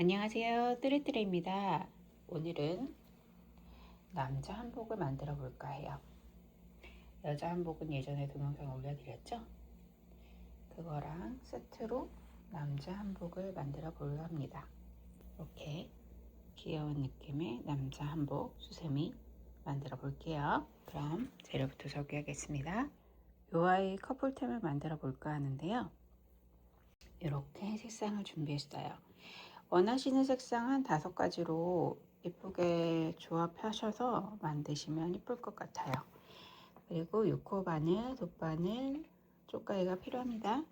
안녕하세요, 뚜레뚜레입니다. 오늘은 남자 한복을 만들어 볼까 해요. 여자 한복은 예전에 동영상 올려드렸죠? 그거랑 세트로 남자 한복을 만들어 보려 합니다. 이렇게 귀여운 느낌의 남자 한복 수세미 만들어 볼게요. 그럼 재료부터 소개하겠습니다. 요 아이 커플템을 만들어 볼까 하는데요. 이렇게 색상을 준비했어요. 원하시는 색상 한 5가지로 예쁘게 조합하셔서 만드시면 예쁠 것 같아요. 그리고 6호 바늘, 돗바늘, 쪽가위가 필요합니다.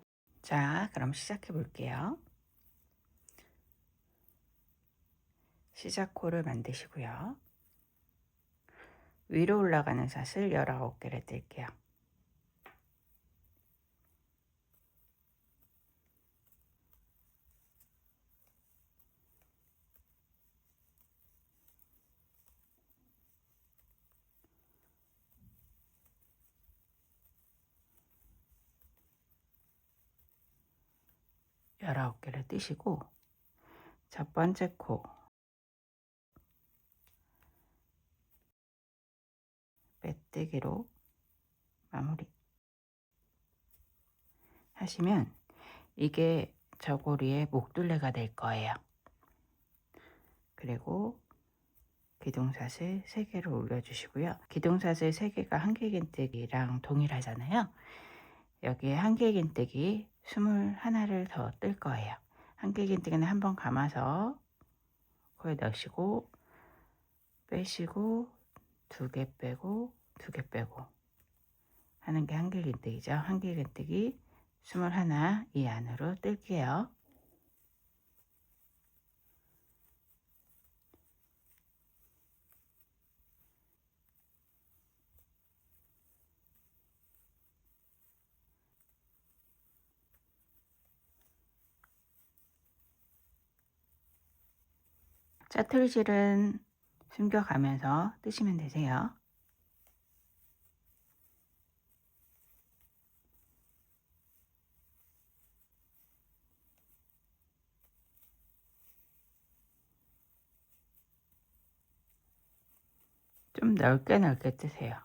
자, 그럼 시작해 볼게요. 시작호를 만드시고요. 위로 올라가는 샷을 19개를 뜰게요. (19개를) 뜨시고 첫 번째 코 빼뜨기로 마무리 하시면 이게 저고리의 목둘레가 될 거예요. 그리고 기둥사슬 3개를 올려주시고요. 기둥사슬 3개가 한길긴뜨기랑 동일하잖아요. 여기에 한길긴뜨기 21를 더 뜰 거예요. 한길긴뜨기는 한번 감아서 코에 넣으시고 빼시고 2개 빼고 2개 빼고 하는 게 한길긴뜨기죠. 한길긴뜨기 21 이 안으로 뜰게요. 짜투리질은 숨겨가면서 뜨시면 되세요. 좀 넓게 뜨세요.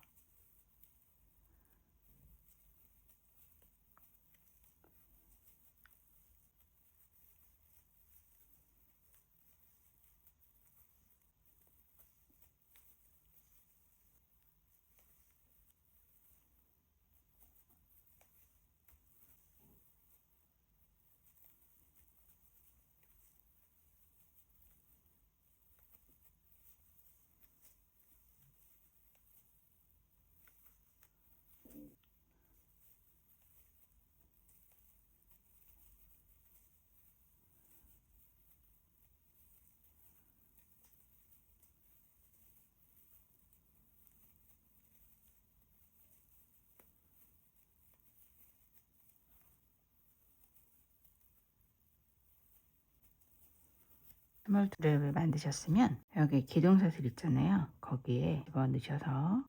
스몰트랩을 만드셨으면 여기 기둥사슬 있잖아요. 거기에 집어 넣으셔서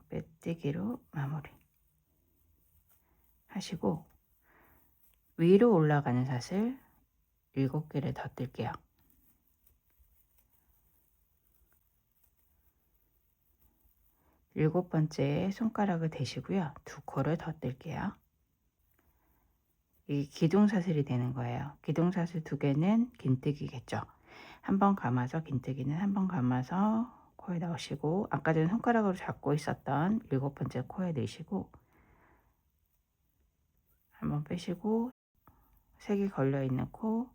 빼뜨기로 마무리 하시고 위로 올라가는 샷을 7개를 더 뜰게요. 일곱 번째에 손가락을 대시고요. 2코를 더 뜰게요. 이 기둥사슬이 되는 거예요. 기둥사슬 2개는 긴뜨기겠죠. 한번 감아서 긴뜨기는 한번 감아서 코에 넣으시고 아까 전에 손가락으로 잡고 있었던 7번째 코에 넣으시고 한번 빼시고 3개 걸려 있는 코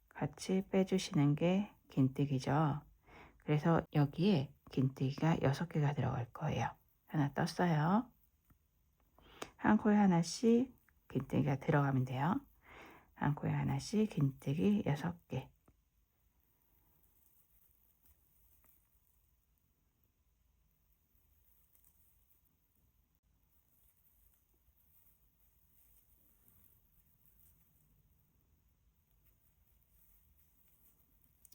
같이 빼주시는 게 긴뜨기죠. 그래서 여기에 긴뜨기가 6개가 들어갈 거예요. 하나 떴어요. 한 코에 하나씩 긴뜨기가 들어가면 돼요. 한 코에 하나씩 긴뜨기 6개.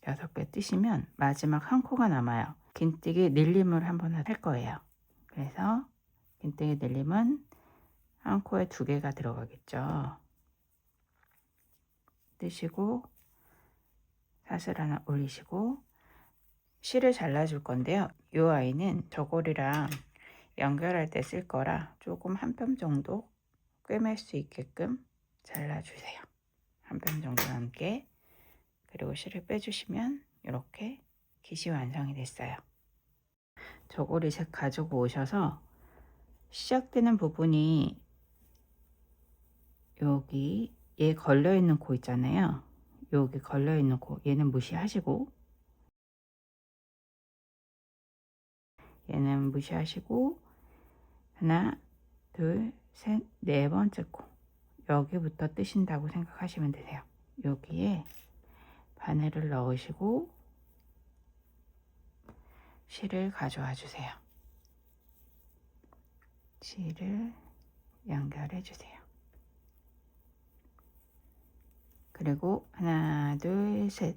여섯 개 뜨시면 마지막 한 코가 남아요. 긴뜨기 늘림을 한번 할 거예요. 그래서 긴뜨기 늘림은 한 코에 2개가 들어가겠죠. 뜨시고 사슬 하나 올리시고 실을 잘라줄 건데요. 이 아이는 저고리랑 연결할 때 쓸 거라 조금 한 뼘 정도 꿰맬 수 있게끔 잘라주세요. 한 뼘 정도 남게. 그리고 실을 빼주시면 이렇게 깃이 완성이 됐어요. 저고리 색 가지고 오셔서 시작되는 부분이 여기 얘 걸려있는 코 있잖아요. 여기 걸려있는 코 얘는 무시하시고 얘는 무시하시고 하나 둘 셋 네 번째 코 여기부터 뜨신다고 생각하시면 되세요. 여기에 바늘을 넣으시고 실을 가져와 주세요. 실을 연결해 주세요. 그리고 하나 둘 셋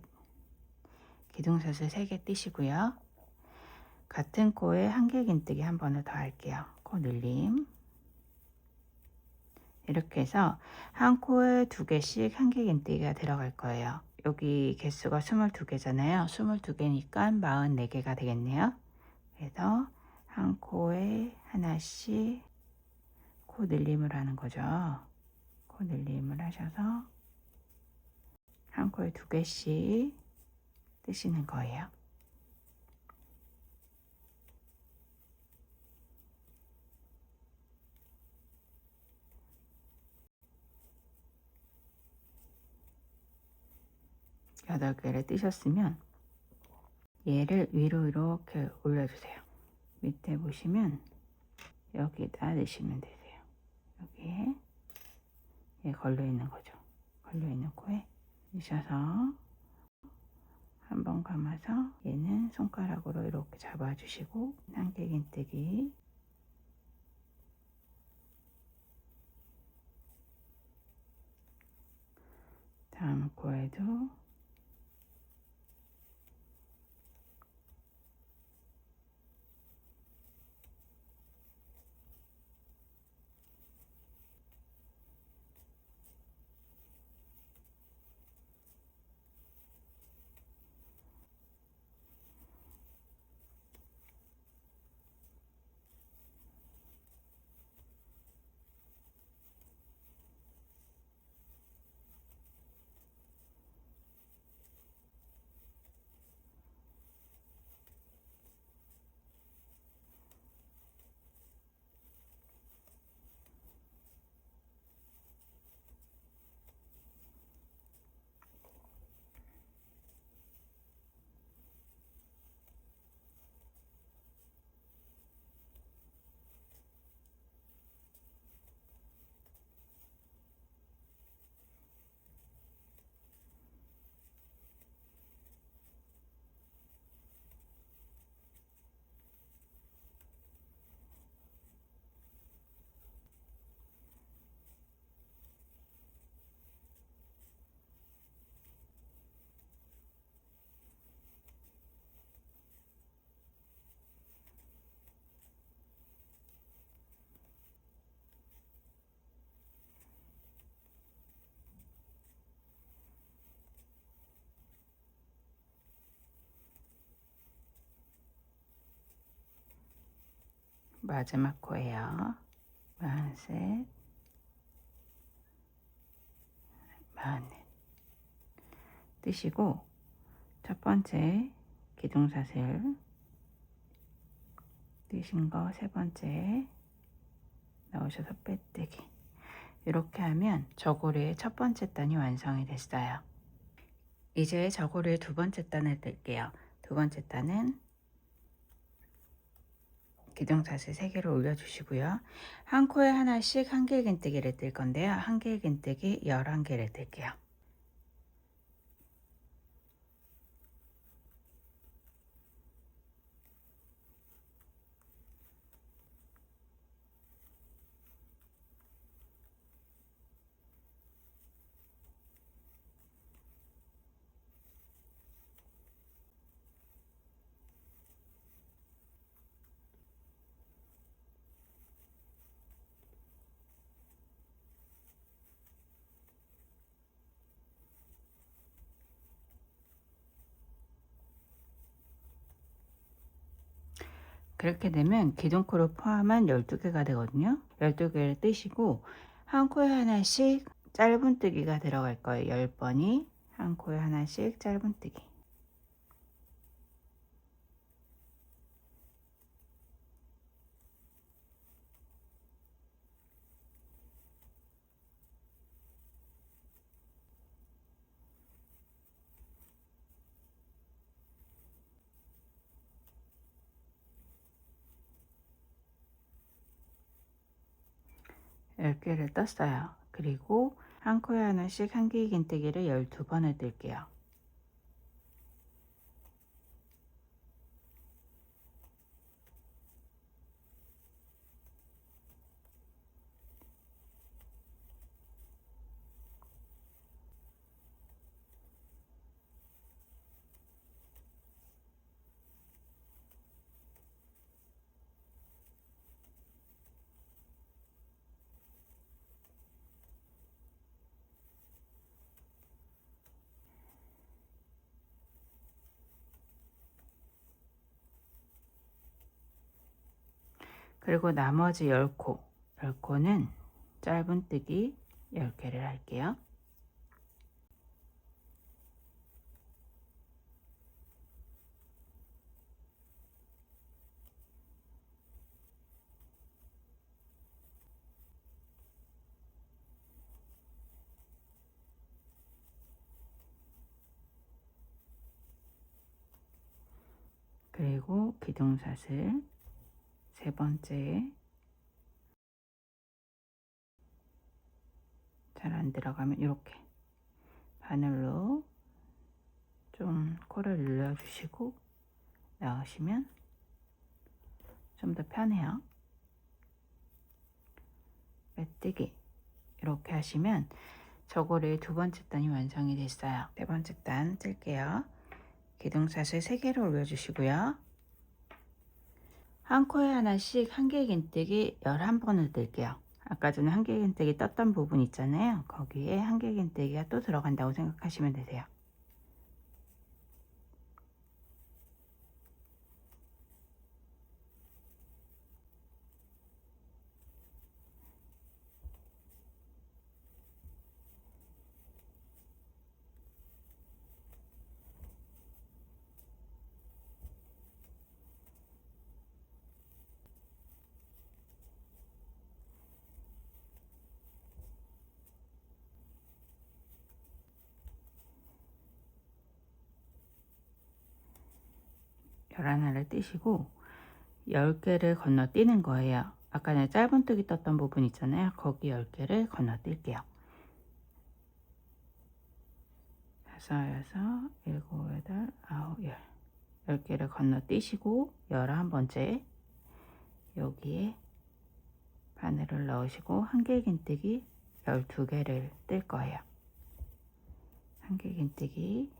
기둥사슬 3개 띄시고요. 같은 코에 한길긴뜨기 한 번을 더 할게요. 코 늘림. 이렇게 해서 한 코에 2개씩 한길긴뜨기가 들어갈 거예요. 여기 개수가 22개잖아요. 22개니까 44개가 되겠네요. 그래서 한 코에 하나씩 코 늘림을 하는 거죠. 코 늘림을 하셔서 한 코에 2개씩 뜨시는 거예요. 여덟 개를 뜨셨으면 얘를 위로 이렇게 올려주세요. 밑에 보시면 여기다 넣으시면 되세요. 여기에 얘 걸려있는 거죠. 걸려있는 코에 넣으셔서 한번 감아서 얘는 손가락으로 이렇게 잡아주시고 한길긴뜨기 다음 코에도 마지막 코예요. 43, 44 뜨시고 첫 번째 기둥사슬 뜨신 거 세 번째 넣으셔서 빼뜨기. 이렇게 하면 저고리의 첫 번째 단이 완성이 됐어요. 이제 저고리의 두 번째 단을 뜰게요. 두 번째 단은 기둥사슬 3개를 올려주시고요. 한 코에 하나씩 한길긴뜨기를 뜰 건데요. 한길긴뜨기 11개를 뜰게요. 그렇게 되면 기둥코를 포함한 12개가 되거든요. 12개를 뜨시고 한 코에 하나씩 짧은뜨기가 들어갈 거예요. 10번이 한 코에 하나씩 짧은뜨기. 열 개를 떴어요. 그리고 한 코에 하나씩 한길 긴뜨기를 12번을 뜰게요. 그리고 나머지 10코, 10코는 짧은뜨기 10개를 할게요. 그리고 기둥사슬 세 번째 잘 안 들어가면 이렇게 바늘로 좀 코를 눌러주시고 나오시면 좀 더 편해요. 빼뜨기 이렇게 하시면 저고리의 두 번째 단이 완성이 됐어요. 세 번째 단 뜰게요. 기둥사슬 3개를 올려주시고요. 한 코에 하나씩 한길 긴뜨기 11번을 뜰게요. 아까 전에 한길 긴뜨기 떴던 부분 있잖아요. 거기에 한길 긴뜨기가 또 들어간다고 생각하시면 되세요. 열하나를 뜨시고 10개를 건너뛰는 거예요. 아까 전에 짧은뜨기 떴던 부분 있잖아요. 거기 10개를 건너뛸게요. 5, 6, 7, 8, 9, 10. 10개를 건너뛰시고 11번째 여기에 바늘을 넣으시고 한길 긴뜨기 12개를 뜰 거예요. 한길 긴뜨기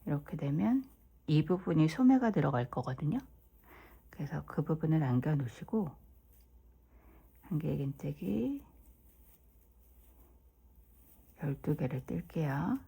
이렇게 되면 이 부분이 소매가 들어갈 거거든요. 그래서 그 부분을 남겨 놓으시고 한길 긴뜨기 12개를 뜰게요.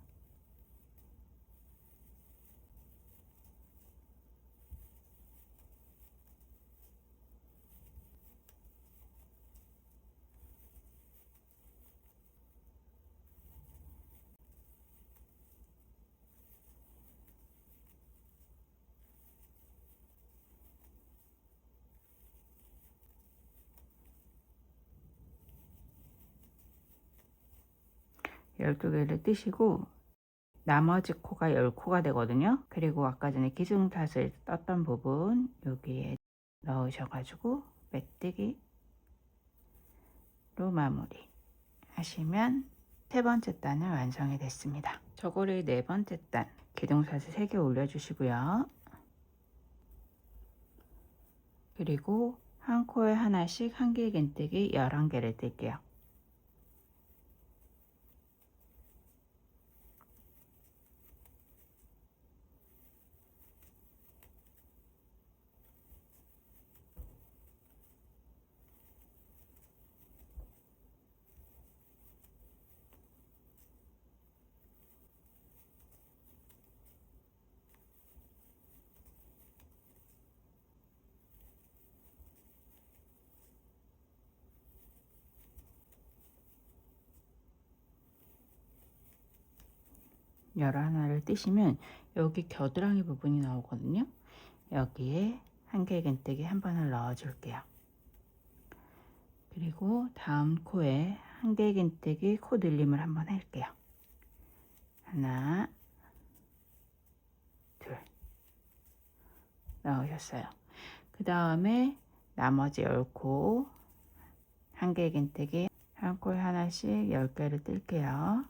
열두 개를 뜨시고 나머지 코가 10코가 되거든요. 그리고 아까 전에 기둥탓을 떴던 부분 여기에 넣으셔가지고 메뜨기로 마무리 하시면 세 번째 단은 완성이 됐습니다. 저고리 네 번째 단 기둥탓을 3개 올려주시고요. 그리고 한 코에 하나씩 한길 긴뜨기 11개를 뜰게요. 열하나를 뜨시면 여기 겨드랑이 부분이 나오거든요. 여기에 한길긴뜨기 한 번을 넣어 줄게요. 그리고 다음 코에 한길긴뜨기 코 늘림을 한번 할게요. 하나, 둘 넣으셨어요. 그 다음에 나머지 10코 한길긴뜨기 한 코에 하나씩 10개를 뜰게요.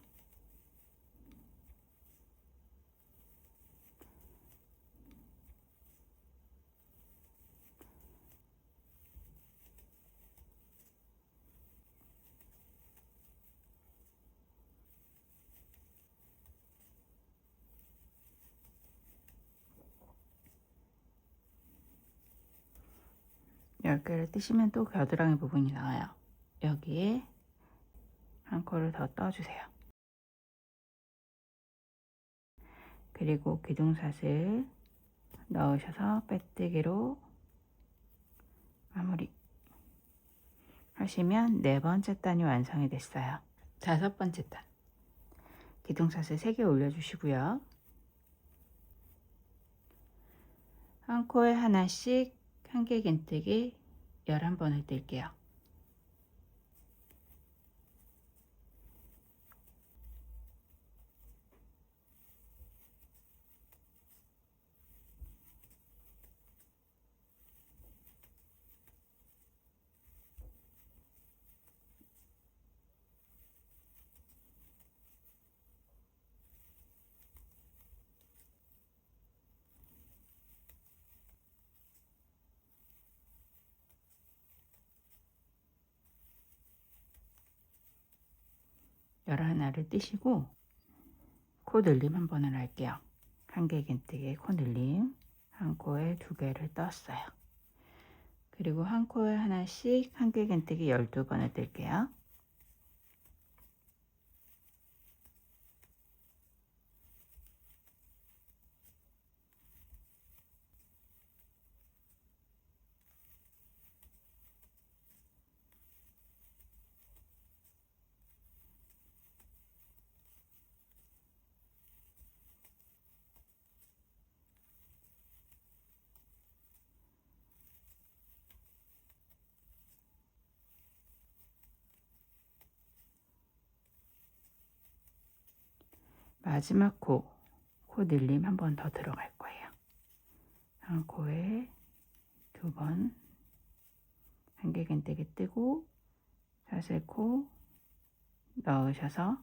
열 개를 뜨시면 또 겨드랑이 부분이 나와요. 여기에 한 코를 더 떠주세요. 그리고 기둥사슬 넣으셔서 빼뜨기로 마무리 하시면 네 번째 단이 완성이 됐어요. 다섯 번째 단 기둥사슬 3개 올려주시고요. 한 코에 하나씩 한길긴뜨기 11번을 뜰게요. 열하나를 뜨시고 코 늘림 한 번을 할게요. 한길긴뜨기 코 늘림 한 코에 2개를 떴어요. 그리고 한 코에 하나씩 한길긴뜨기 12번을 뜰게요. 마지막 코 늘림 한 번 더 들어갈 거예요. 한 코에 2번 한길긴뜨기 뜨고 사슬코 넣으셔서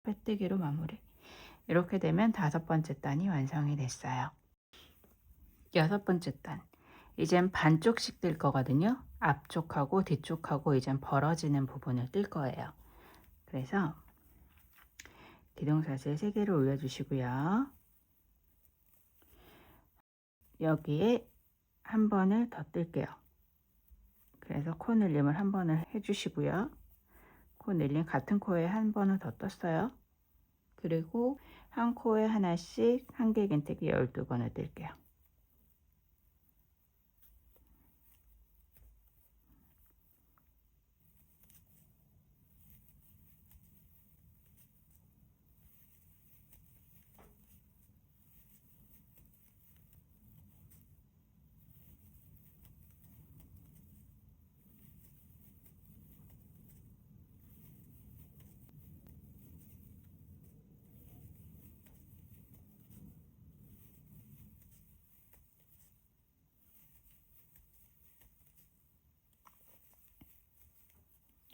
빼뜨기로 마무리. 이렇게 되면 5번째 단이 완성이 됐어요. 6번째 단 이젠 반쪽씩 뜰 거거든요. 앞쪽하고 뒤쪽하고 이젠 벌어지는 부분을 뜰 거예요. 그래서 기둥사슬 3개를 올려주시고요. 여기에 한 번을 더 뜰게요. 그래서 코 늘림을 한 번을 해주시고요. 코 늘림 같은 코에 한 번을 더 떴어요. 그리고 한 코에 하나씩 한길긴뜨기 12번을 뜰게요.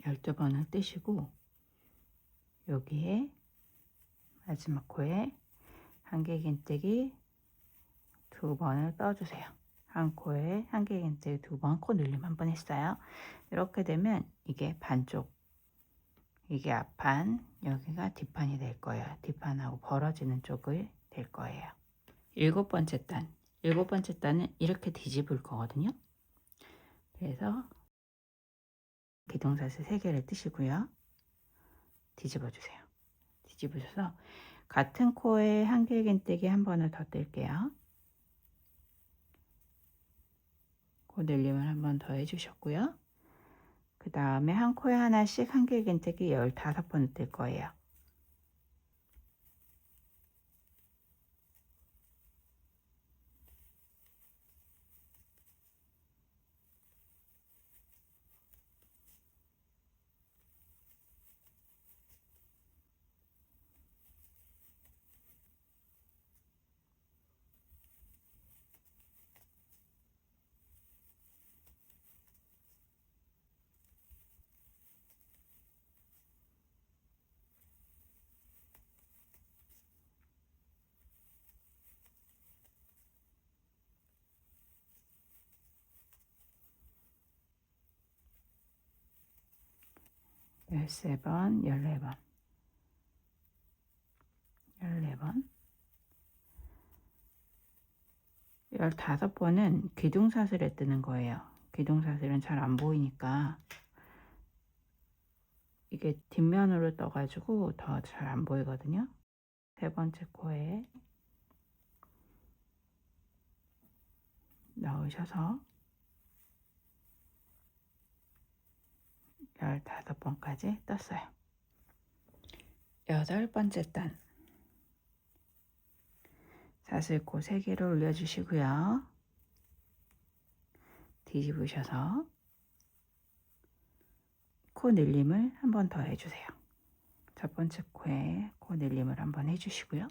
열두 번을 뜨시고 여기에 마지막 코에 한길긴뜨기 2번을 떠주세요. 한 코에 한길긴뜨기 2번 코 늘림 한 번 했어요. 이렇게 되면 이게 반쪽, 이게 앞판, 여기가 뒷판이 될 거예요. 뒷판하고 벌어지는 쪽을 될 거예요. 7번째 단, 7번째 단은 이렇게 뒤집을 거거든요. 그래서 기둥사슬 3개를 뜨시고요. 뒤집어 주세요. 뒤집으셔서 같은 코에 한길긴뜨기 한 번을 더 뜰게요. 코 늘림을 한 번 더 해주셨고요. 그 다음에 한 코에 하나씩 한길긴뜨기 15번을 뜰 거예요. 13번, 14번, 14번, 15번은 기둥사슬에 뜨는 거예요. 기둥사슬은 잘 안 보이니까 이게 뒷면으로 떠가지고 더 잘 안 보이거든요. 세 번째 코에 넣으셔서 15번까지 떴어요. 8번째 단 사슬코 3개를 올려주시고요. 뒤집으셔서 코 늘림을 한 번 더 해주세요. 첫 번째 코에 코 늘림을 한번 해주시고요.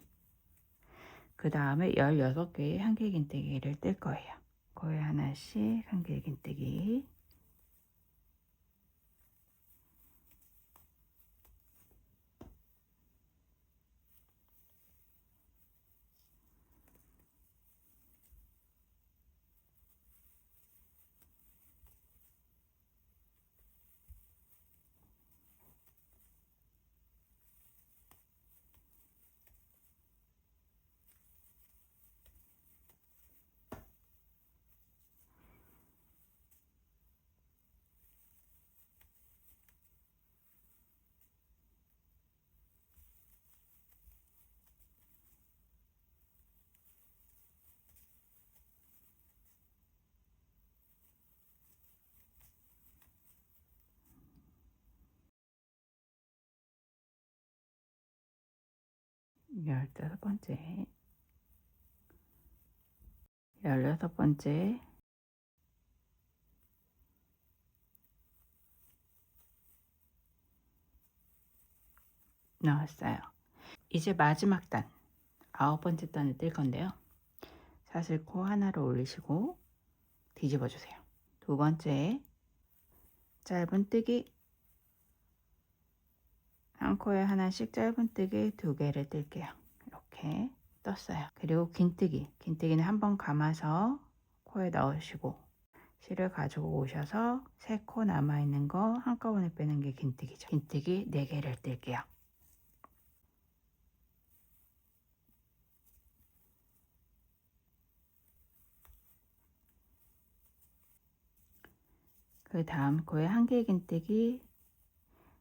그 다음에 16개의 한길긴뜨기를 뜰 거예요. 코에 하나씩 한길긴뜨기, 열다섯 번째, 16번째, 나왔어요. 이제 마지막 단 9번째 단을 뜰 건데요. 사슬코 하나를 올리시고 뒤집어 주세요. 두 번째 짧은 뜨기, 한 코에 하나씩 짧은 뜨기 2개를 뜰게요. 이렇게 떴어요. 그리고 긴뜨기, 긴뜨기는 한번 감아서 코에 넣으시고 실을 가지고 오셔서 3코 남아있는 거 한꺼번에 빼는 게 긴뜨기죠. 긴뜨기 4개를 뜰게요. 그 다음 코에 한길긴뜨기,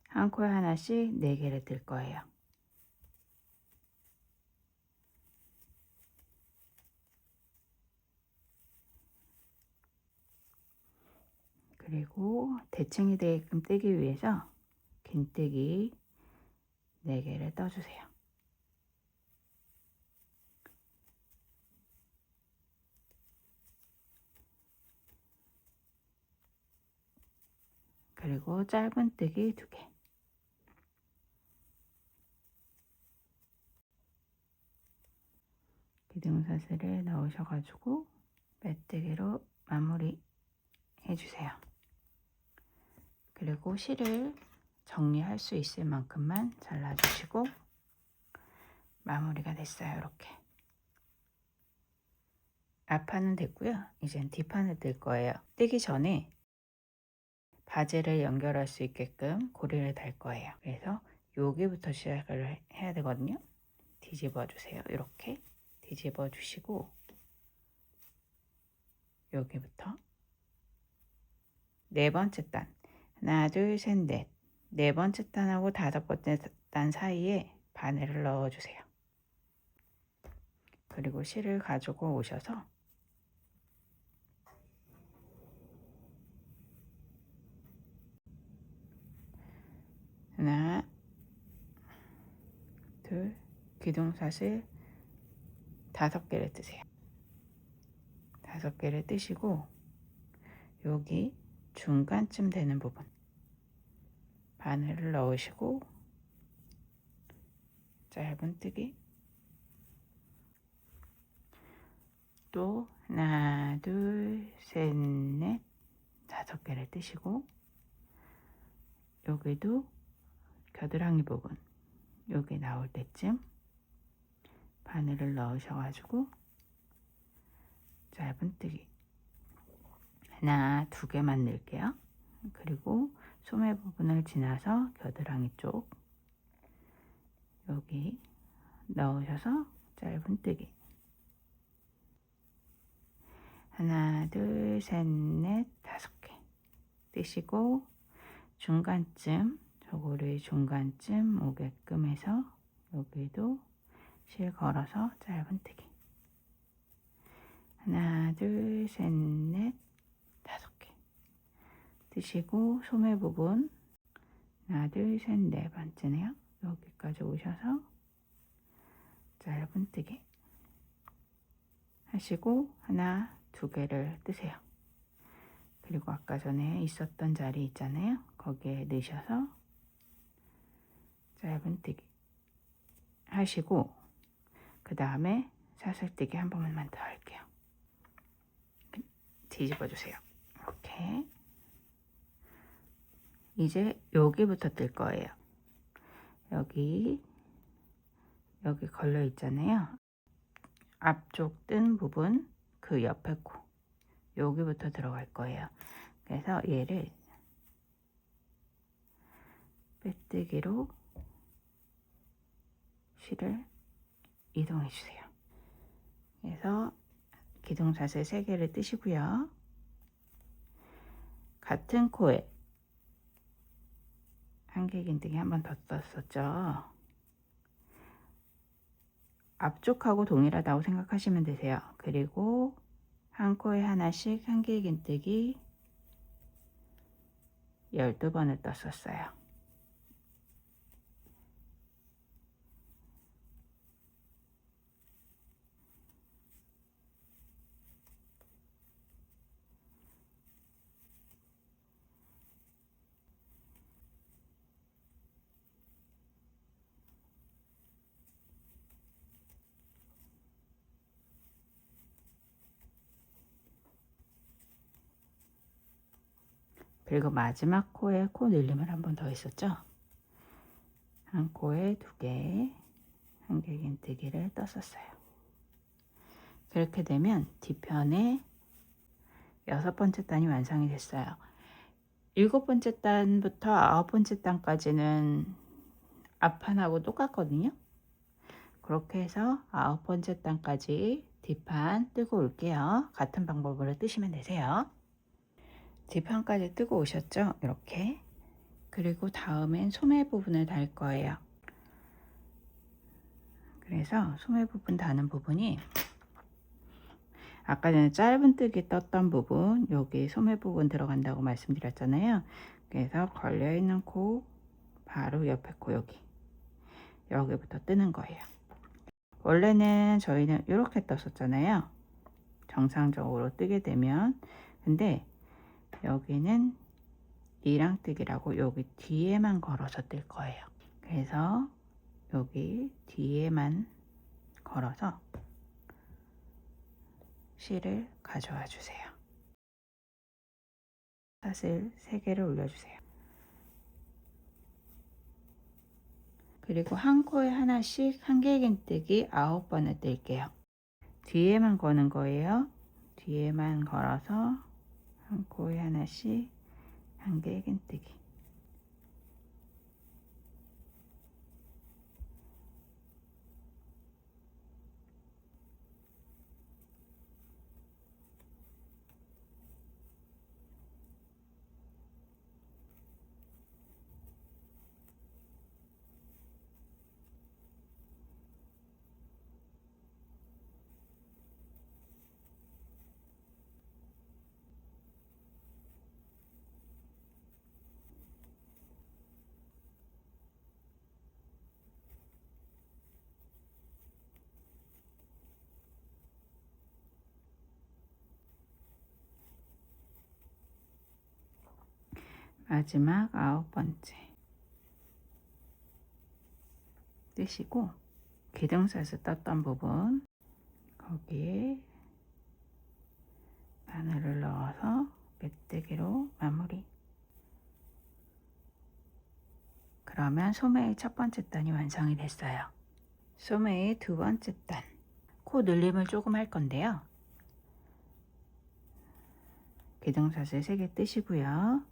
한 코에 하나씩 4개를 뜰 거예요. 그리고 대칭이 되게끔 뜨기 위해서 긴뜨기 4개를 떠주세요. 그리고 짧은 뜨기 2개. 기둥사슬을 넣으셔가지고 매뜨기로 마무리 해주세요. 그리고 실을 정리할 수 있을 만큼만 잘라주시고 마무리가 됐어요. 이렇게 앞판은 됐고요. 이젠 뒷판을 뜰 거예요. 뜨기 전에 바지를 연결할 수 있게끔 고리를 달 거예요. 그래서 여기부터 시작을 해야 되거든요. 뒤집어 주세요. 이렇게 뒤집어 주시고 여기부터 4번째 단 하나 둘 셋 넷 4번째 단하고 5번째 단 사이에 바늘을 넣어 주세요. 그리고 실을 가지고 오셔서 하나 둘 기둥사슬 5개를 뜨세요. 5개를 뜨시고 여기 중간쯤 되는 부분 바늘을 넣으시고 짧은 뜨기 또 하나 둘 셋 넷 5개를 뜨시고 여기도 겨드랑이 부분 여기 나올 때쯤 바늘을 넣으셔가지고 짧은 뜨기 하나 2개만 넣을게요. 그리고 소매 부분을 지나서 겨드랑이 쪽 여기 넣으셔서 짧은뜨기 하나 둘 셋 넷 다섯 개 뜨시고 중간쯤 저고리 중간쯤 오게끔 해서 여기도 실 걸어서 짧은뜨기 하나 둘 셋 넷 다섯 개 뜨시고 소매 부분 하나 둘 셋 네 번째네요. 여기까지 오셔서 짧은뜨기 하시고 하나 두 개를 뜨세요. 그리고 아까 전에 있었던 자리 있잖아요. 거기에 넣으셔서 짧은뜨기 하시고 그 다음에 사슬뜨기 한 번만 더 할게요. 뒤집어 주세요. 이렇게 이제 여기부터 뜰 거예요. 여기 걸려 있잖아요. 앞쪽 뜬 부분 그 옆에 코 여기부터 들어갈 거예요. 그래서 얘를 빼뜨기로 실을 이동해 주세요. 그래서 기둥사슬 3개를 뜨시고요. 같은 코에 한길긴뜨기 한 번 더 떴었죠. 앞쪽하고 동일하다고 생각하시면 되세요. 그리고 한 코에 하나씩 한길긴뜨기 12번을 떴었어요. 그리고 마지막 코에 코 늘림을 한 번 더 했었죠. 한 코에 2개 한길긴뜨기를 떴었어요. 그렇게 되면 뒤편에 6번째 단이 완성이 됐어요. 7번째 단부터 9번째 단까지는 앞판하고 똑같거든요. 그렇게 해서 9번째 단까지 뒷판 뜨고 올게요. 같은 방법으로 뜨시면 되세요. 뒷판까지 뜨고 오셨죠? 이렇게. 그리고 다음엔 소매 부분을 달 거예요. 그래서 소매 부분 다는 부분이 아까 전에 짧은뜨기 떴던 부분 여기 소매 부분 들어간다고 말씀드렸잖아요. 그래서 걸려있는 코 바로 옆에 코 여기부터 뜨는 거예요. 원래는 저희는 이렇게 떴었잖아요. 정상적으로 뜨게 되면. 근데 여기는 이랑뜨기라고 여기 뒤에만 걸어서 뜰 거예요. 그래서 여기 뒤에만 걸어서 실을 가져와 주세요. 사슬 3개를 올려주세요. 그리고 한 코에 하나씩 한길긴뜨기 9번을 뜰게요. 뒤에만 거는 거예요. 뒤에만 걸어서 한 코에 하나씩 한길긴뜨기. 마지막 9번째 뜨시고 기둥사슬 떴던 부분 거기에 바늘을 넣어서 빼뜨기로 마무리. 그러면 소매의 첫 번째 단이 완성이 됐어요. 소매의 두 번째 단 코 늘림을 조금 할 건데요. 기둥사슬 3개 뜨시고요.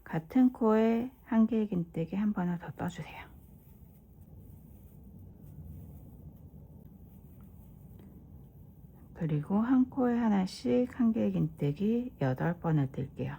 같은 코에 한 개의 긴뜨기 한 번을 더 떠주세요. 그리고 한 코에 하나씩 한 개의 긴뜨기 8번을 뜰게요.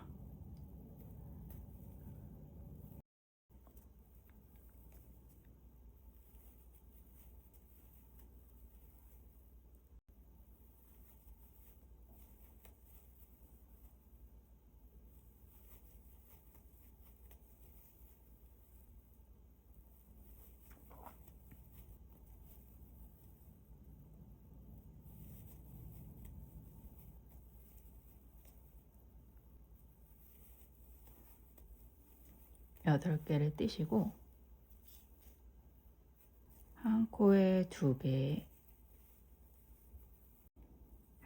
여덟 개를 뜨시고 한 코에 2개,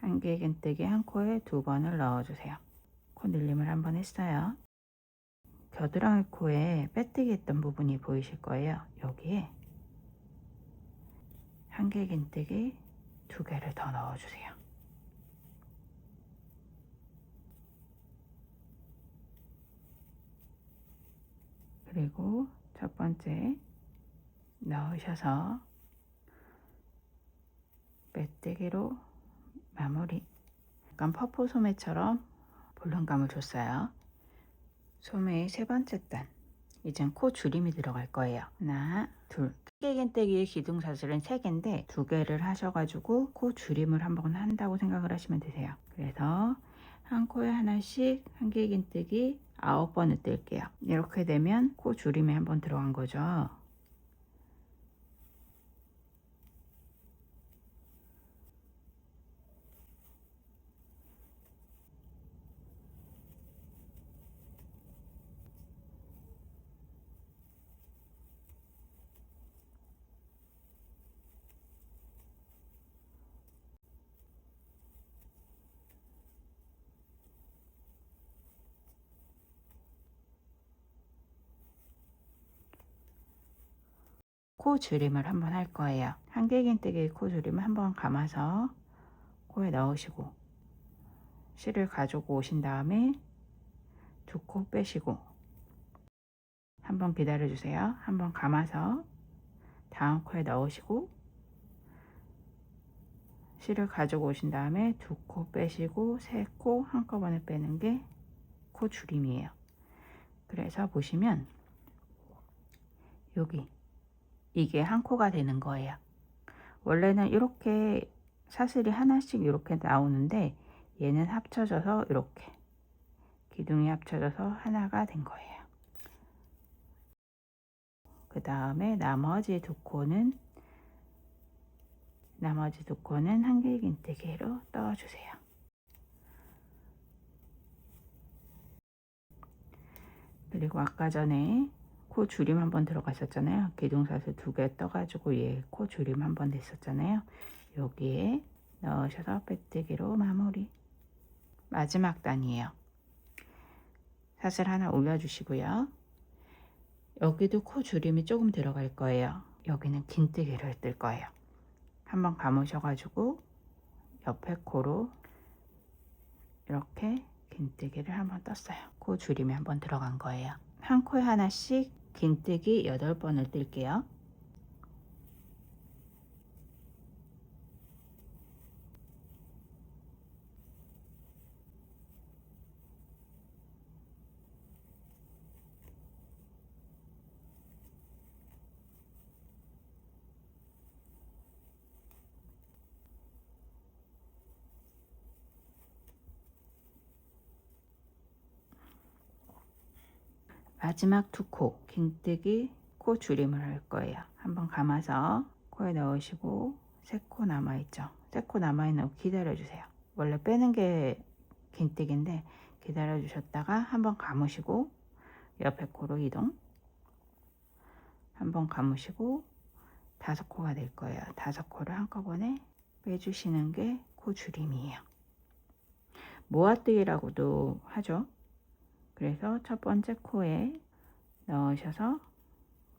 한 개의 긴뜨기 한 코에 2번을 넣어주세요. 코 늘림을 한번 했어요. 겨드랑이 코에 빼뜨기 했던 부분이 보이실 거예요. 여기에 한 개의 긴뜨기 2개를 더 넣어주세요. 그리고 첫 번째 넣으셔서 빼뜨기로 마무리. 약간 퍼프 소매처럼 볼륨감을 줬어요. 소매의 세 번째 단, 이젠 코 줄임이 들어갈 거예요. 하나, 둘. 깨긴떼기의 기둥사슬은 3개인데 2개를 하셔가지고 코 줄임을 한번 한다고 생각을 하시면 되세요. 그래서 한 코에 하나씩 한 개의 긴뜨기 9번을 뜰게요. 이렇게 되면 코 줄임이 한번 들어간 거죠. 코 줄임을 한번 할 거예요. 한 개의 긴뜨기 코 줄임을 한번 감아서 코에 넣으시고 실을 가지고 오신 다음에 2코 빼시고 한번 기다려 주세요. 한번 감아서 다음 코에 넣으시고 실을 가지고 오신 다음에 2코 빼시고 3코 한꺼번에 빼는 게 코 줄임이에요. 그래서 보시면 여기 이게 한 코가 되는 거예요. 원래는 이렇게 사슬이 하나씩 이렇게 나오는데 얘는 합쳐져서 이렇게 기둥이 합쳐져서 하나가 된 거예요. 그 다음에 나머지 2코는 한 개의 긴뜨기로 떠주세요. 그리고 아까 전에 코 줄임 한번 들어갔었잖아요. 기둥사슬 2개 떠가지고 얘 코 줄임 한번 됐었잖아요. 여기에 넣으셔서 빼뜨기로 마무리. 마지막 단이에요. 사슬 하나 올려주시고요. 여기도 코 줄임이 조금 들어갈 거예요. 여기는 긴뜨기를 뜰 거예요. 한번 감으셔가지고 옆에 코로 이렇게 긴뜨기를 한번 떴어요. 코 줄임이 한번 들어간 거예요. 한 코에 하나씩 긴뜨기 8번을 뜰게요. 마지막 2코 긴뜨기 코 줄임을 할 거예요. 한번 감아서 코에 넣으시고 3코 남아있죠. 3코 남아있는 거 기다려주세요. 원래 빼는 게 긴뜨기인데 기다려 주셨다가 한번 감으시고 옆에 코로 이동, 한번 감으시고 5코가 될 거예요. 5코를 한꺼번에 빼주시는 게 코 줄임이에요. 모아뜨기라고도 하죠. 그래서 첫 번째 코에 넣으셔서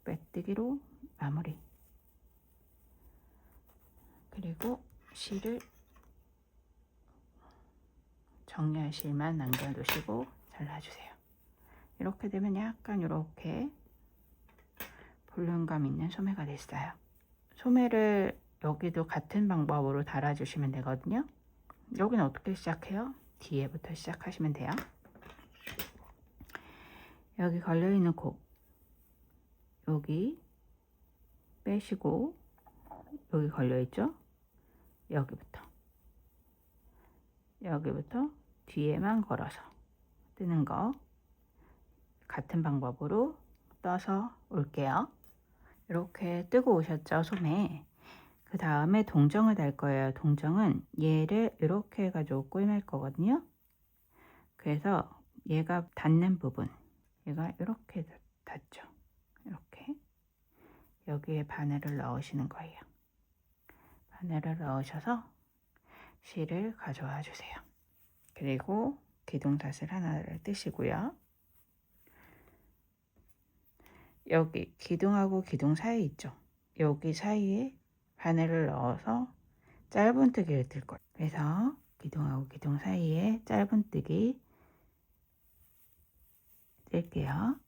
빼뜨기로 마무리. 그리고 실을 정렬실만 남겨두시고 잘라주세요. 이렇게 되면 약간 이렇게 볼륨감 있는 소매가 됐어요. 소매를 여기도 같은 방법으로 달아주시면 되거든요. 여기는 어떻게 시작해요? 뒤에부터 시작하시면 돼요. 여기 걸려있는 코 여기 빼시고, 여기 걸려있죠? 여기부터 뒤에만 걸어서 뜨는 거 같은 방법으로 떠서 올게요. 이렇게 뜨고 오셨죠, 소매. 그 다음에 동정을 달 거예요. 동정은 얘를 이렇게 해가지고 꿰맬 거거든요. 그래서 얘가 닿는 부분, 얘가 이렇게 닿죠. 이렇게 여기에 바늘을 넣으시는 거예요. 바늘을 넣으셔서 실을 가져와 주세요. 그리고 기둥사슬 하나를 뜨시고요. 여기 기둥하고 기둥 사이 있죠. 여기 사이에 바늘을 넣어서 짧은뜨기를 뜰 거예요. 그래서 기둥하고 기둥 사이에 짧은뜨기 뜰게요.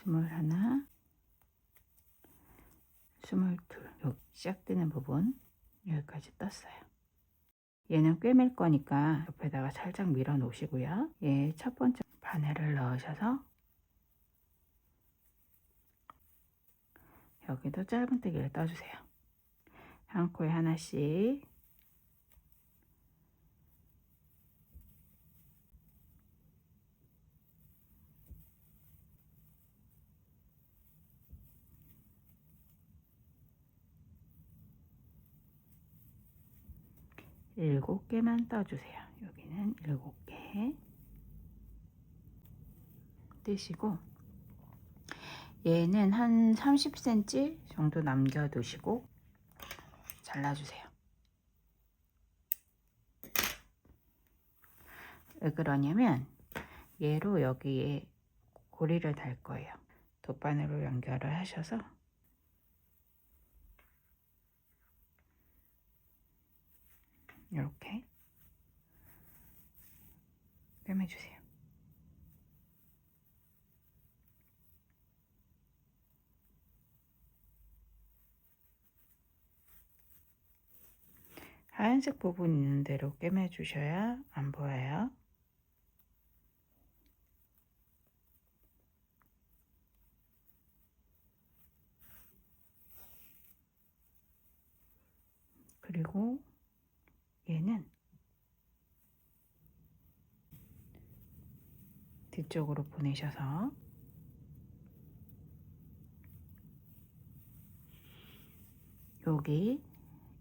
스물하나, 스물둘. 여기 시작되는 부분 여기까지 떴어요. 얘는 꿰맬 거니까 옆에다가 살짝 밀어 놓으시고요. 얘 첫 번째 바늘을 넣으셔서 여기도 짧은뜨기를 떠주세요. 한 코에 하나씩. 일곱 개만 떠주세요. 여기는 7개 뜨시고, 얘는 한 30cm 정도 남겨두시고 잘라주세요. 왜 그러냐면 얘로 여기에 고리를 달 거예요. 돗바늘로 연결을 하셔서 이렇게 꿰매주세요. 하얀색 부분 있는 대로 꿰매주셔야 안 보여요. 그리고 얘는 뒤쪽으로 보내셔서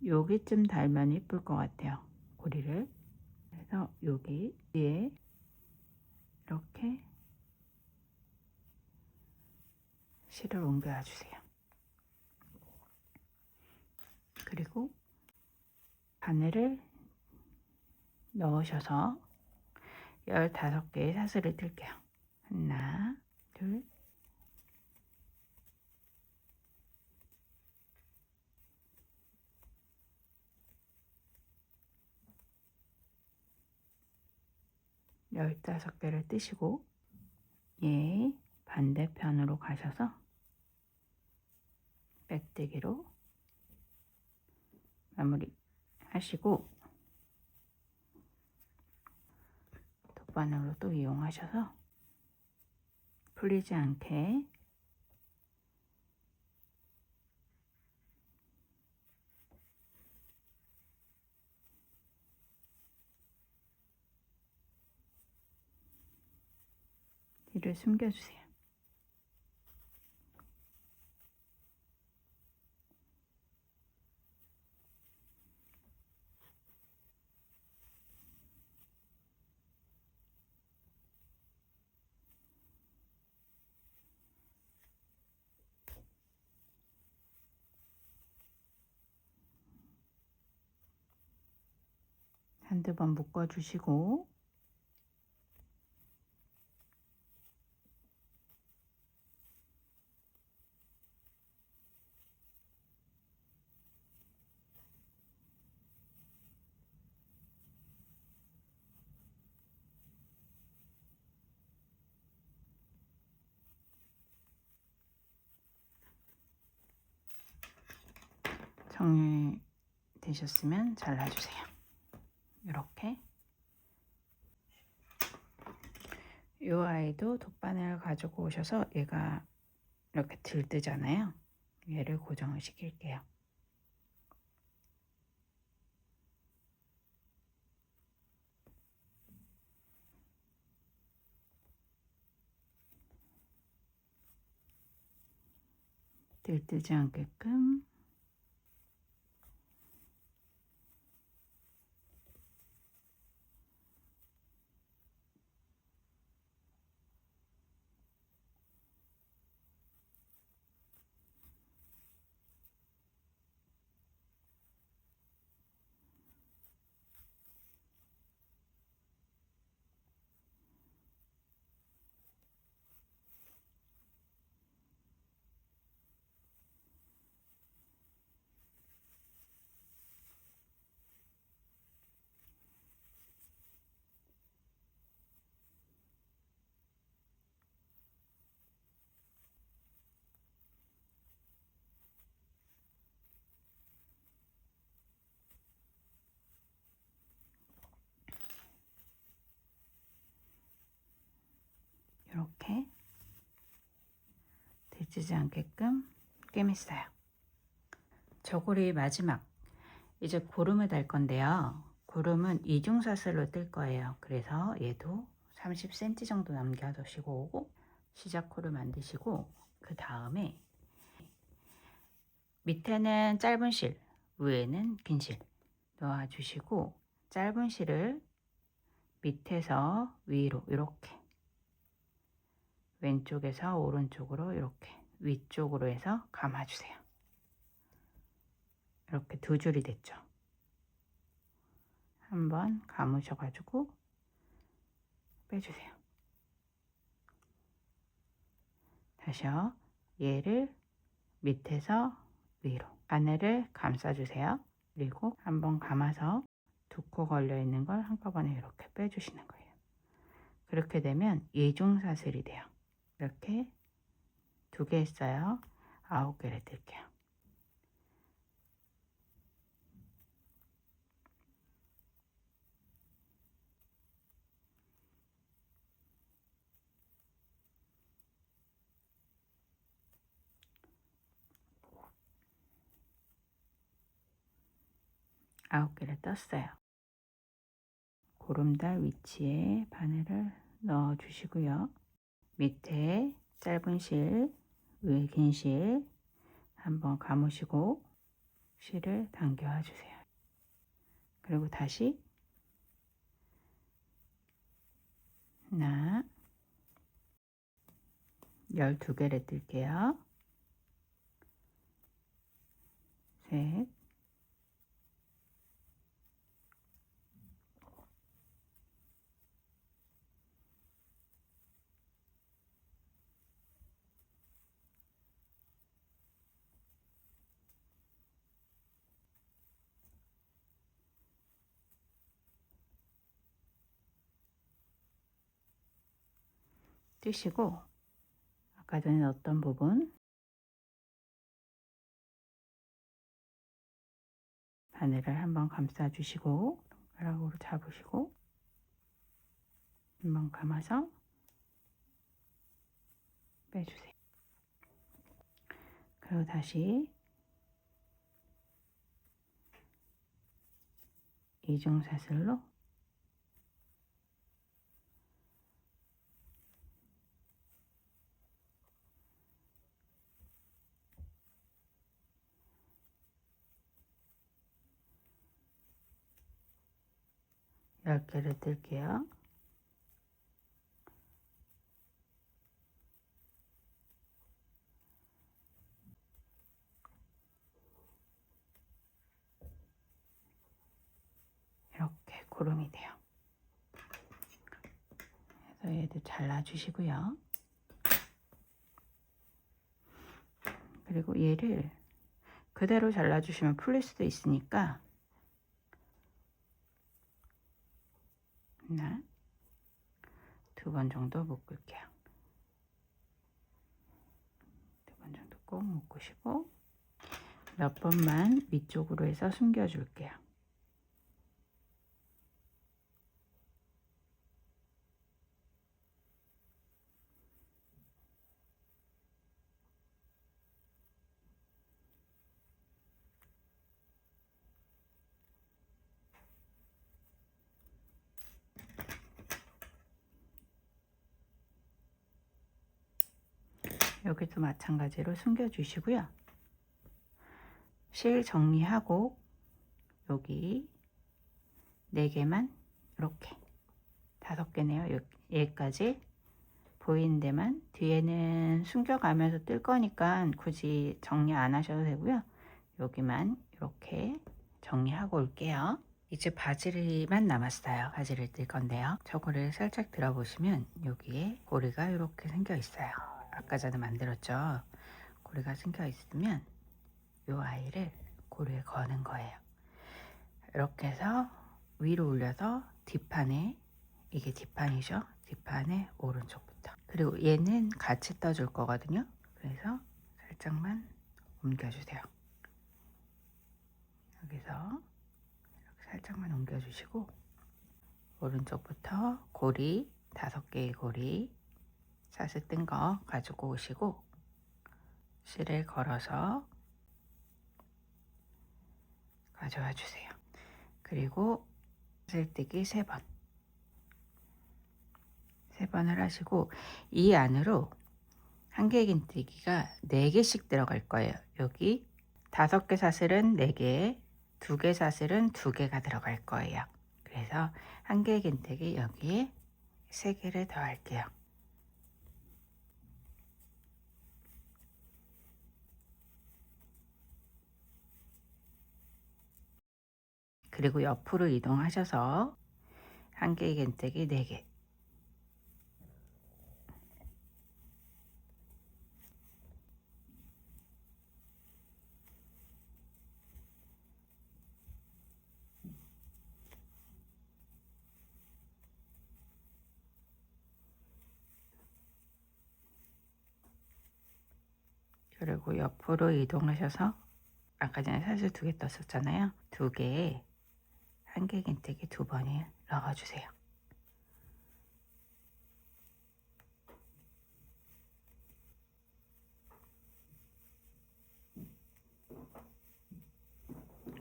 여기쯤 달면 예쁠 것 같아요. 고리를. 그래서 여기 위에 이렇게 실을 옮겨 주세요. 그리고 바늘을 넣으셔서 15개의 사슬을 뜰게요. 하나, 둘, 열다섯 개를 뜨시고, 얘 반대편으로 가셔서 백뜨기로 마무리 하시고, 독바늘로 또 이용하셔서 풀리지 않게 뒤를 숨겨주세요. 한두 번 묶어주시고 정리되셨으면 잘라주세요. 이렇게. 이 아이도 독바늘 가지고 오셔서 얘가 이렇게 들뜨잖아요. 얘를 고정을 시킬게요. 들뜨지 않게끔 이렇게 들뜨지 않게끔 꿰맸어요. 저고리 마지막 이제 고름을 달 건데요. 고름은 이중사슬로 뜰 거예요. 그래서 얘도 30cm 정도 남겨두시고 시작코를 만드시고 그 다음에 밑에는 짧은 실, 위에는 긴 실 놓아주시고 짧은 실을 밑에서 위로 이렇게 왼쪽에서 오른쪽으로 이렇게 위쪽으로 해서 감아주세요. 이렇게 두 줄이 됐죠. 한번 감으셔가지고 빼주세요. 다시요. 얘를 밑에서 위로 바늘을 감싸주세요. 그리고 한번 감아서 두 코 걸려 있는 걸 한꺼번에 이렇게 빼주시는 거예요. 그렇게 되면 이중사슬이 돼요. 이렇게 두 개 했어요. 9개를 뜰게요. 아홉 개를 떴어요. 고름달 위치에 바늘을 넣어 주시고요. 밑에 짧은 실, 위에 긴 실 한번 감으시고 실을 당겨 주세요. 그리고 다시 하나 12개를 뜰게요. 셋 뜨시고 아까 전에 넣었던 부분 바늘을 한번 감싸 주시고 손가락으로 잡으시고 한번 감아서 빼주세요. 그리고 다시 이중사슬로 열 개를 뜰게요. 이렇게 고름이 돼요. 그래서 얘도 잘라주시고요. 그리고 얘를 그대로 잘라주시면 풀릴 수도 있으니까 하나, 두 번 정도 묶을게요. 두 번 정도 꼭 묶으시고 몇 번만 위쪽으로 해서 숨겨줄게요. 여기도 마찬가지로 숨겨주시고요. 실 정리하고 여기 4개만 이렇게 5개네요. 여기까지 보이는 데만 뒤에는 숨겨가면서 뜰 거니까 굳이 정리 안 하셔도 되고요. 여기만 이렇게 정리하고 올게요. 이제 바지리만 남았어요. 바지를 뜰 건데요. 저거를 살짝 들어보시면 여기에 고리가 이렇게 생겨 있어요. 아까 전에 만들었죠. 고리가 생겨 있으면 이 아이를 고리에 거는 거예요. 이렇게 해서 위로 올려서 뒷판에, 이게 뒷판이죠. 뒷판에 오른쪽부터. 그리고 얘는 같이 떠줄 거거든요. 그래서 살짝만 옮겨주세요. 여기서 이렇게 살짝만 옮겨주시고 오른쪽부터 고리 5개의 고리 사슬 뜬 거 가지고 오시고 실을 걸어서 가져와 주세요. 그리고 사슬뜨기 3번 3번을 하시고 이 안으로 한길긴뜨기가 4개씩 들어갈 거예요. 여기 5개 사슬은 4개, 2개 사슬은 2개가 들어갈 거예요. 그래서 한길긴뜨기 여기에 3개를 더 할게요. 그리고 옆으로 이동하셔서 한길긴뜨기 4개, 그리고 옆으로 이동하셔서 아까 전에 사슬 2개 떴었잖아요. 2개에 한길긴뜨기 2번을 넣어주세요.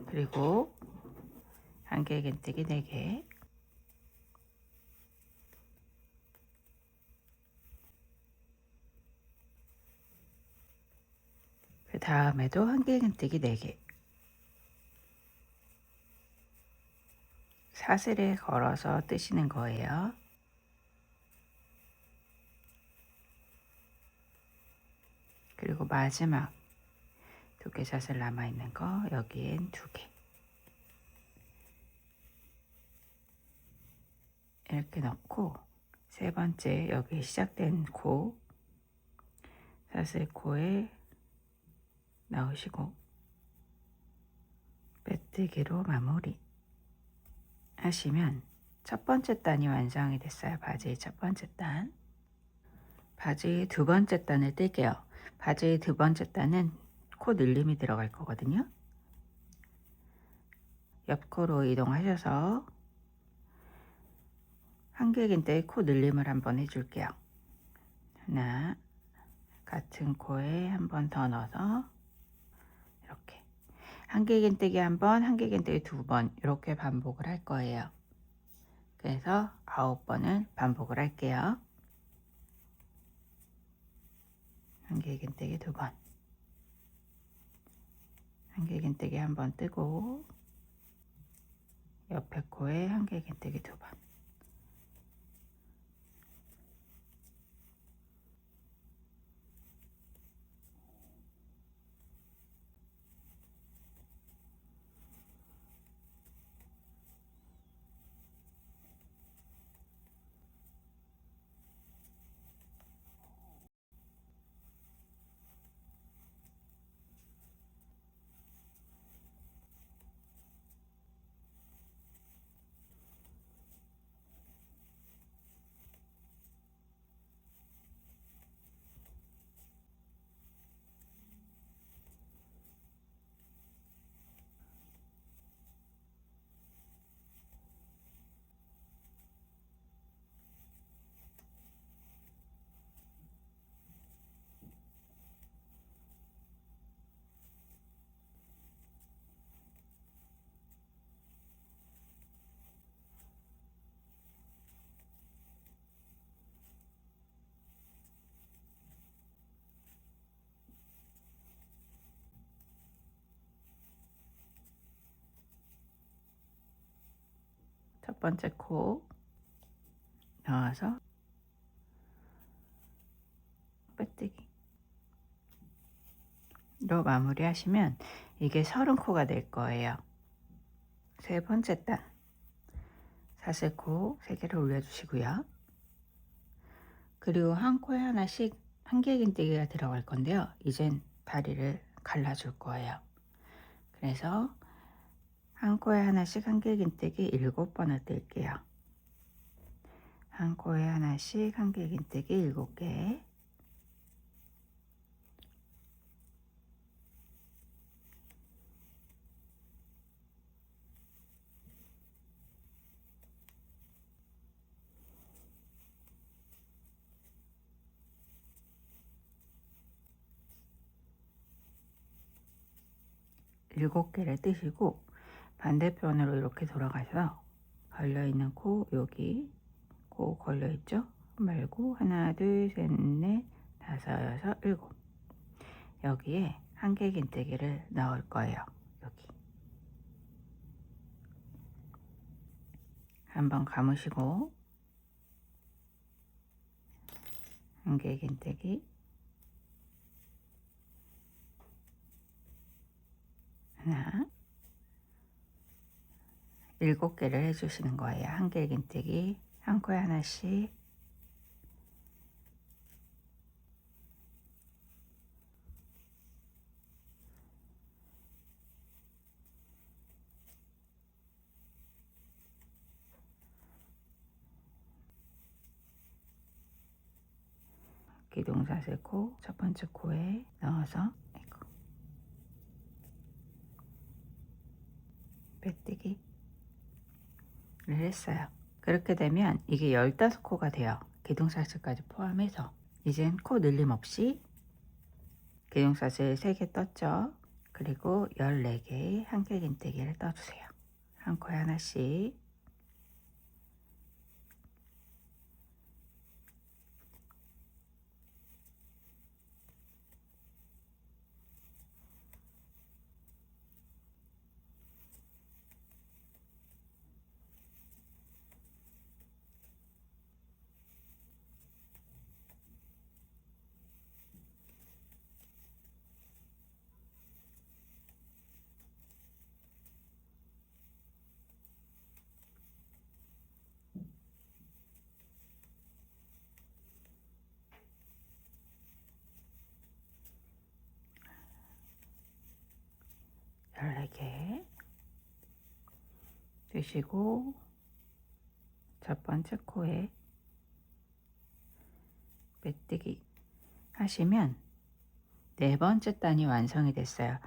그리고 한길긴뜨기 4개, 그 다음에도 한길긴뜨기 4개, 사슬에 걸어서 뜨시는 거예요. 그리고 마지막 2개 사슬 남아있는 거 여기엔 2개 이렇게 넣고 세 번째 여기 시작된 코 사슬 코에 넣으시고 빼뜨기로 마무리 하시면 첫 번째 단이 완성이 됐어요. 바지의 첫 번째 단. 바지의 두 번째 단을 뜰게요. 바지의 두 번째 단은 코 늘림이 들어갈 거거든요. 옆코로 이동하셔서 한길긴뜨기 코 늘림을 한번 해줄게요. 하나, 같은 코에 한 번 더 넣어서 이렇게 한길긴뜨기 한 번, 한길긴뜨기 두 번 이렇게 반복을 할 거예요. 그래서 9번을 반복을 할게요. 한길긴뜨기 두 번, 한길긴뜨기 한 번 뜨고 옆에 코에 한길긴뜨기 두 번. 첫 번째 코 넣어서 빼뜨기로 마무리 하시면 이게 30코가 될 거예요. 세 번째 단 사슬코 3개를 올려주시고요. 그리고 한 코에 하나씩 한길긴뜨기가 들어갈 건데요. 이젠 다리를 갈라줄 거예요. 그래서 한 코에 하나씩 한길긴뜨기 7번을 뜰게요. 한 코에 하나씩 한길긴뜨기 7개, 일곱 개를 뜨시고 반대편으로 이렇게 돌아가서 걸려있는 코, 여기 코 걸려있죠? 말고 하나, 둘, 셋, 넷, 다섯, 여섯, 일곱, 여기에 한길긴뜨기를 넣을 거예요. 여기 한번 감으시고 한길긴뜨기 하나, 7개를 해주시는 거예요. 한길긴뜨기 한 코에 하나씩, 기둥사슬코 첫 번째 코에 넣어서 빼뜨기를 했어요. 그렇게 되면 이게 15코가 돼요. 기둥사슬까지 포함해서. 이젠 코 늘림 없이 기둥사슬 3개 떴죠. 그리고 14개의 한길긴뜨기를 떠주세요. 한 코에 하나씩, 열네 개 뜨시고 첫 번째 코에 빼뜨기 하시면 네 번째 단이 완성이 됐어요.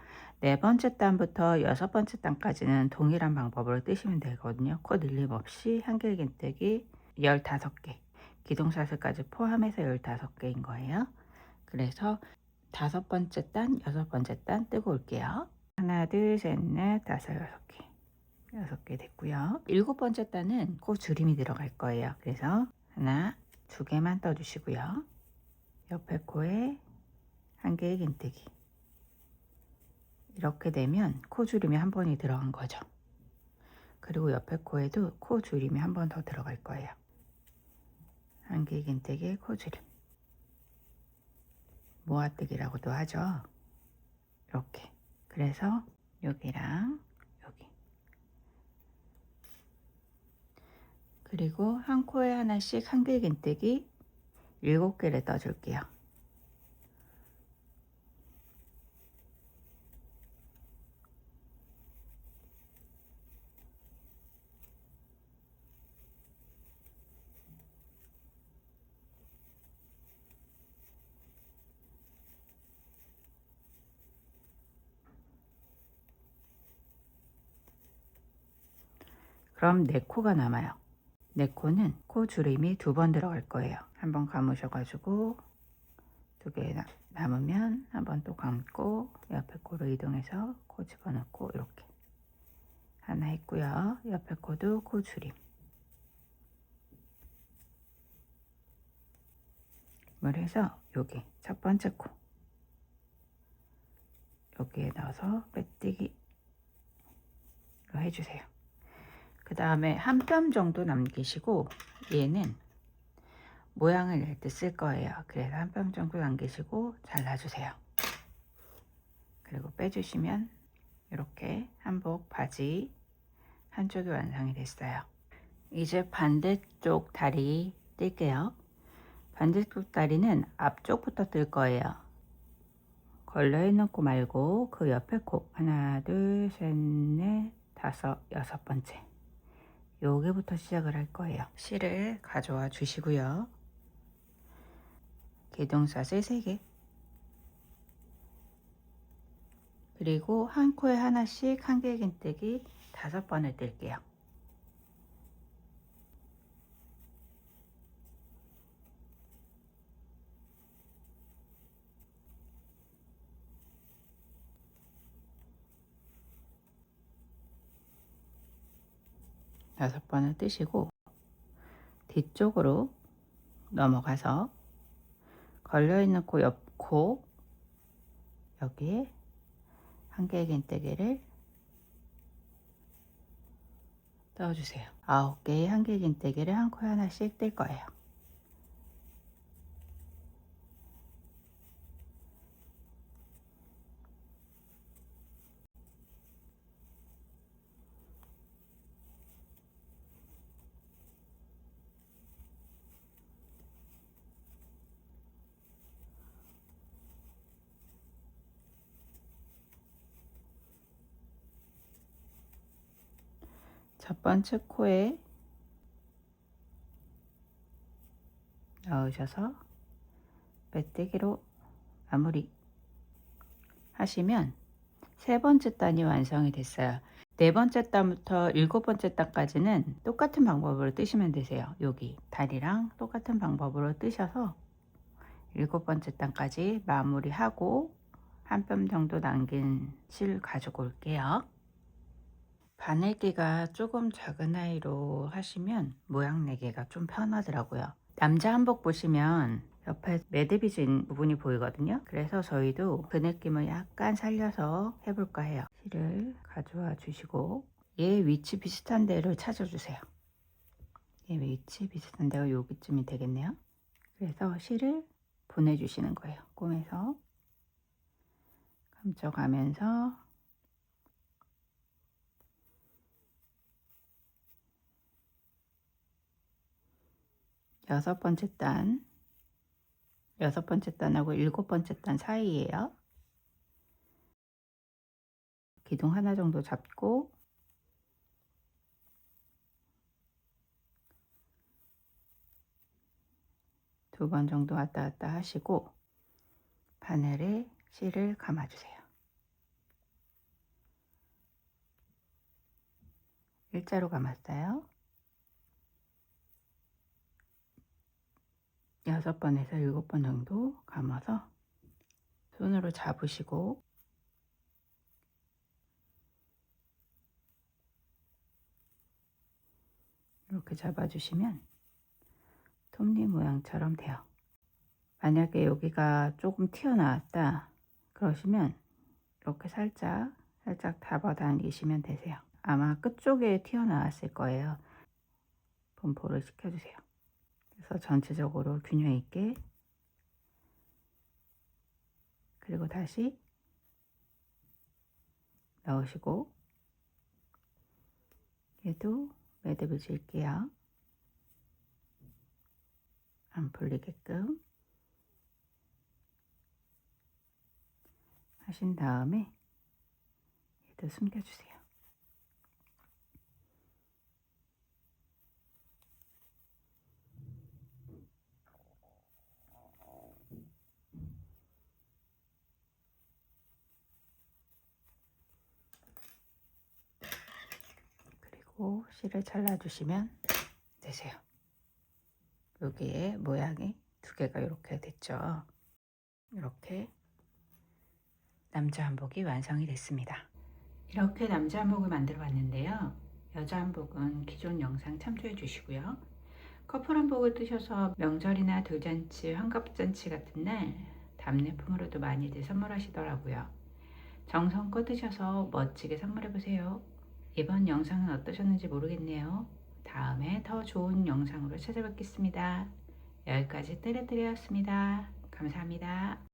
네 번째 단부터 여섯 번째 단까지는 동일한 방법으로 뜨시면 되거든요. 코 늘림 없이 한길긴뜨기 15개, 기둥사슬까지 포함해서 15개인 거예요. 그래서 5번째 단, 6번째 단 뜨고 올게요. 하나, 둘, 셋, 넷, 다섯, 6개. 6개 됐고요. 7번째 단은 코 줄임이 들어갈 거예요. 그래서 하나, 2개만 떠주시고요. 옆에 코에 1개의 긴뜨기. 이렇게 되면 코 줄임이 한 번이 들어간 거죠. 그리고 옆에 코에도 코 줄임이 한 번 더 들어갈 거예요. 1개의 긴뜨기, 코 줄임. 모아뜨기라고도 하죠. 이렇게. 그래서 여기랑 여기. 그리고 한 코에 하나씩 1개의 긴뜨기 7개를 떠줄게요. 그럼 4코가 남아요. 4코는 코 줄임이 2번 들어갈 거예요. 한번 감으셔가지고 2개 남으면 한번 또 감고 옆에 코로 이동해서 코 집어넣고 이렇게 하나 했고요. 옆에 코도 코 줄임. 뭘 해서 여기 첫 번째 코 여기에 넣어서 빼뜨기 해주세요. 그 다음에 한 뼘 정도 남기시고 얘는 모양을 낼 때 쓸 거예요. 그래서 한 뼘 정도 남기시고 잘라주세요. 그리고 빼주시면 이렇게 한복 바지 한쪽이 완성이 됐어요. 이제 반대쪽 다리 뜰게요. 반대쪽 다리는 앞쪽부터 뜰 거예요. 걸려있는 코 말고 그 옆에 코 하나, 둘, 셋, 넷, 다섯, 6번째 여기부터 시작을 할 거예요. 실을 가져와 주시고요. 기둥사슬 3개 그리고 한 코에 하나씩 1개의 긴뜨기 5번을 뜰게요. 다섯 번을 뜨시고 뒤쪽으로 넘어가서 걸려있는 코 옆 코 여기에 1개의 긴뜨기를 떠주세요. 9개의 1개의 긴뜨기를 한 코에 하나씩 뜰 거예요. 첫 번째 코에 넣으셔서 빼뜨기로 마무리 하시면 3번째 단이 완성이 됐어요. 4번째 단부터 7번째 단까지는 똑같은 방법으로 뜨시면 되세요. 여기 다리랑 똑같은 방법으로 뜨셔서 7번째 단까지 마무리하고 한 뼘 정도 남긴 실 가지고 올게요. 바늘기가 조금 작은 아이로 하시면 모양 내기가 좀 편하더라고요. 남자 한복 보시면 옆에 매듭이진 부분이 보이거든요. 그래서 저희도 그 느낌을 약간 살려서 해볼까 해요. 실을 가져와 주시고 얘 위치 비슷한 데를 찾아주세요. 얘 위치 비슷한 데가 여기쯤이 되겠네요. 그래서 실을 보내주시는 거예요. 꼬매서 감춰가면서 여섯 번째 단하고 7번째 단 사이에요. 기둥 하나 정도 잡고 두 번 정도 왔다 갔다 하시고 바늘에 실을 감아주세요. 일자로 감았어요. 6번에서 7번 정도 감아서 손으로 잡으시고 이렇게 잡아주시면 톱니 모양처럼 돼요. 만약에 여기가 조금 튀어나왔다 그러시면 이렇게 살짝 잡아당기시면 되세요. 아마 끝쪽에 튀어나왔을 거예요. 분포를 시켜주세요. 그래서 전체적으로 균형 있게, 그리고 다시 넣으시고 얘도 매듭을 질게요. 안 풀리게끔 하신 다음에 얘도 숨겨주세요. 그리고 실을 잘라주시면 되세요. 여기에 모양이 두 개가 이렇게 됐죠. 이렇게 남자 한복이 완성이 됐습니다. 이렇게 남자 한복을 만들어 봤는데요. 여자 한복은 기존 영상 참조해 주시고요. 커플 한복을 뜨셔서 명절이나 돌잔치, 환갑잔치 같은 날 답례품으로도 많이들 선물하시더라고요. 정성껏 뜨셔서 멋지게 선물해 보세요. 이번 영상은 어떠셨는지 모르겠네요. 다음에 더 좋은 영상으로 찾아뵙겠습니다. 여기까지 떼레떼레였습니다. 감사합니다.